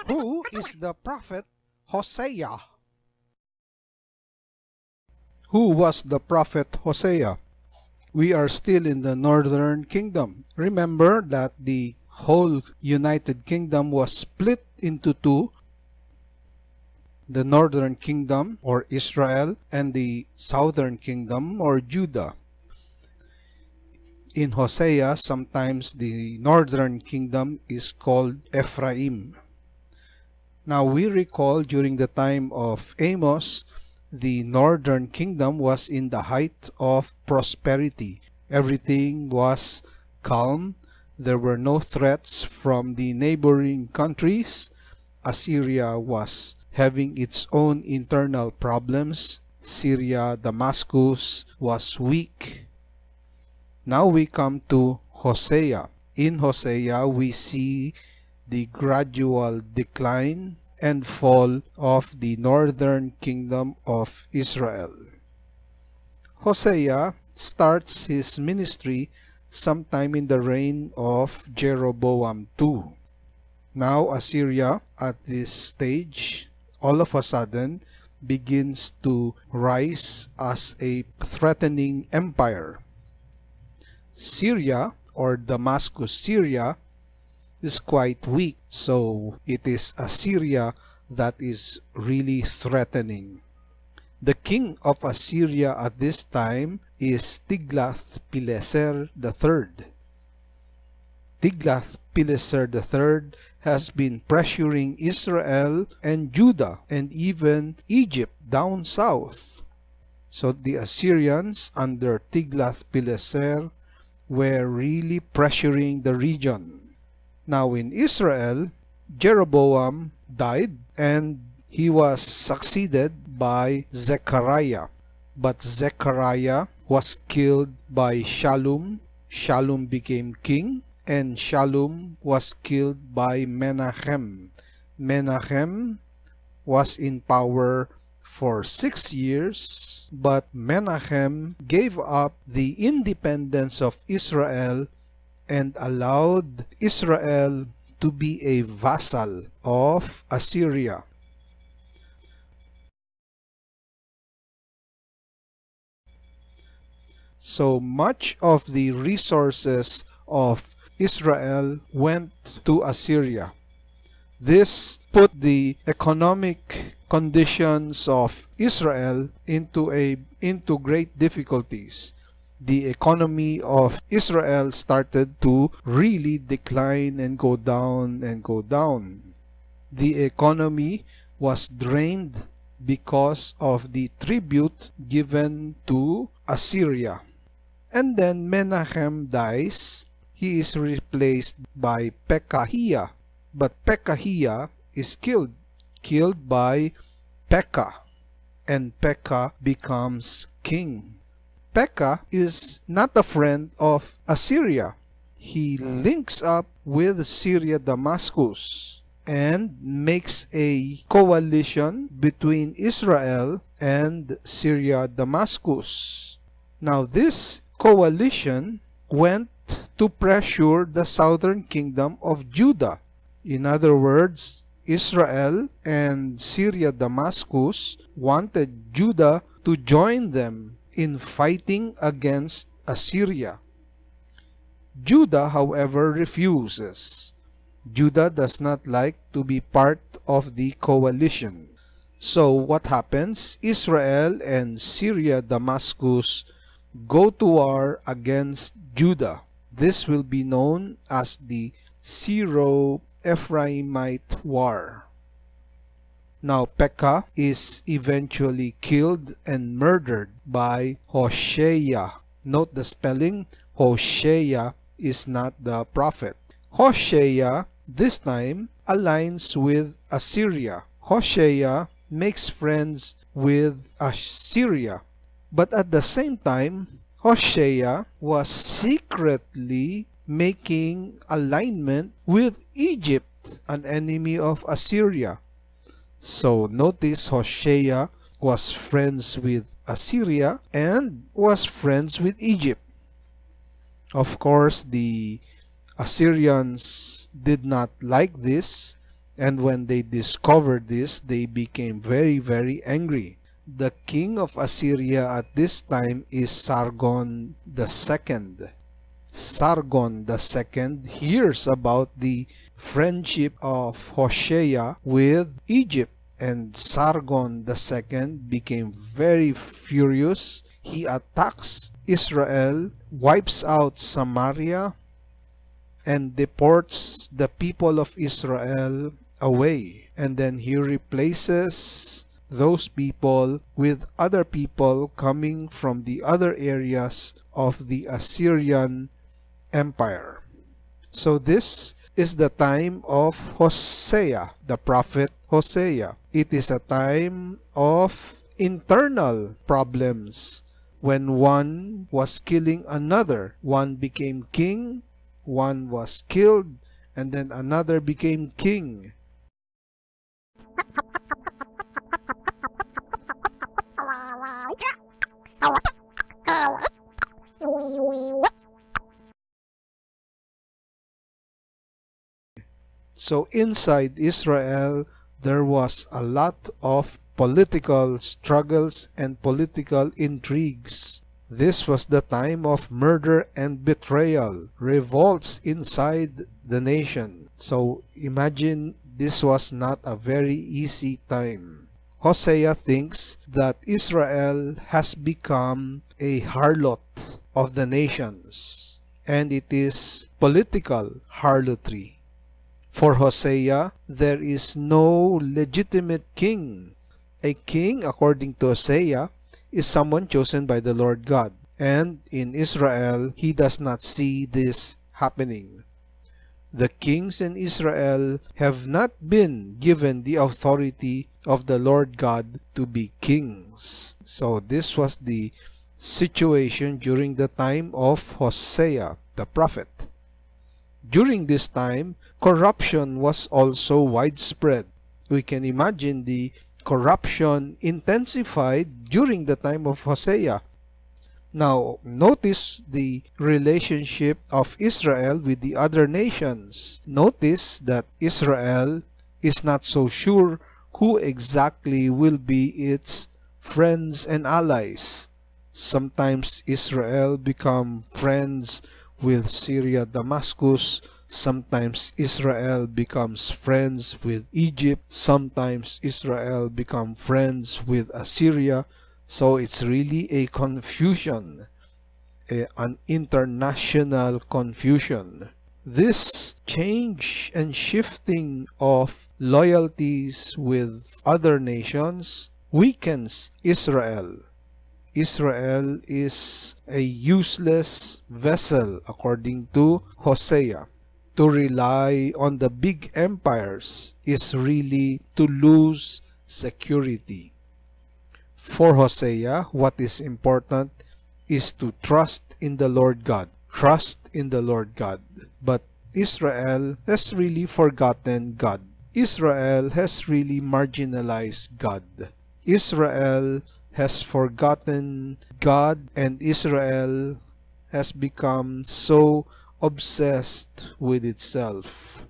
Who is the prophet Hosea? Who was the prophet Hosea? We are still in the northern kingdom. Remember that the whole United Kingdom was split into two: the northern kingdom, or Israel, and the southern kingdom, or Judah. In Hosea, sometimes the northern kingdom is called Ephraim. Now we recall during the time of Amos, the northern kingdom was in the height of prosperity. Everything was calm. There were no threats from the neighboring countries. Assyria was having its own internal problems. Syria, Damascus was weak. Now we come to Hosea. In Hosea, we see the gradual decline and fall of the northern kingdom of Israel. Hosea starts his ministry sometime in the reign of Jeroboam II. Now Assyria, at this stage, all of a sudden begins to rise as a threatening empire. Syria, or Damascus, Syria, is quite weak, so it is Assyria that is really threatening. The king of Assyria at this time is Tiglath-Pileser III. Tiglath-Pileser III has been pressuring Israel and Judah and even Egypt down south. So the Assyrians under Tiglath-Pileser were really pressuring the region. Now in Israel, Jeroboam died and he was succeeded by Zechariah. But Zechariah was killed by Shallum. Shallum became king, and Shallum was killed by Menachem. Menachem was in power for 6 years, but Menachem gave up the independence of Israel and allowed Israel to be a vassal of Assyria. So much of the resources of Israel went to Assyria. This put the economic conditions of Israel into great difficulties. The economy of Israel started to really decline and go down and go down. The economy was drained because of the tribute given to Assyria. And then Menachem dies. He is replaced by Pekahiah. But Pekahiah is killed by Pekah. And Pekah becomes king. Pekah is not a friend of Assyria. He links up with Syria Damascus and makes a coalition between Israel and Syria Damascus. Now this coalition went to pressure the southern kingdom of Judah. In other words, Israel and Syria Damascus wanted Judah to join them in fighting against Assyria. Judah, however, refuses. Judah does not like to be part of the coalition. So what happens? Israel and Syria Damascus go to war against Judah. This will be known as the Syro-Ephraimite War. Now Pekah is eventually killed and murdered by Hosea. Note the spelling. Hosea is not the prophet. Hosea this time aligns with Assyria. Hosea makes friends with Assyria. But at the same time, Hosea was secretly making alignment with Egypt, an enemy of Assyria. So notice Hosea was friends with Assyria and was friends with Egypt. Of course, the Assyrians did not like this, And when they discovered this, they became very, very angry. The king of Assyria at this time is Sargon II. Sargon II hears about the friendship of Hosea with Egypt, and Sargon II became very furious. He attacks Israel, wipes out Samaria, and deports the people of Israel away. And then he replaces those people with other people coming from the other areas of the Assyrian Empire. So this is the time of Hosea, the prophet Hosea. It is a time of internal problems. When one was killing another, one became king, one was killed, and then another became king. So inside Israel, there was a lot of political struggles and political intrigues. This was the time of murder and betrayal, revolts inside the nation. So imagine this was not a very easy time. Hosea thinks that Israel has become a harlot of the nations, and it is political harlotry. For Hosea, there is no legitimate king. A king, according to Hosea, is someone chosen by the Lord God. And in Israel, he does not see this happening. The kings in Israel have not been given the authority of the Lord God to be kings. So this was the situation during the time of Hosea, the prophet. During this time, corruption was also widespread. We can imagine the corruption intensified during the time of Hosea. Now, notice the relationship of Israel with the other nations. Notice that Israel is not so sure who exactly will be its friends and allies. Sometimes Israel become friends with Syria, Damascus. Sometimes Israel becomes friends with Egypt. Sometimes Israel becomes friends with Assyria. So it's really a confusion, an international confusion. This change and shifting of loyalties with other nations weakens Israel. Israel is a useless vessel, according to Hosea. To rely on the big empires is really to lose security. For Hosea, what is important is to trust in the Lord God. Trust in the Lord God. But Israel has really forgotten God. Israel has really marginalized God. Israel has forgotten God, and Israel has become so obsessed with itself.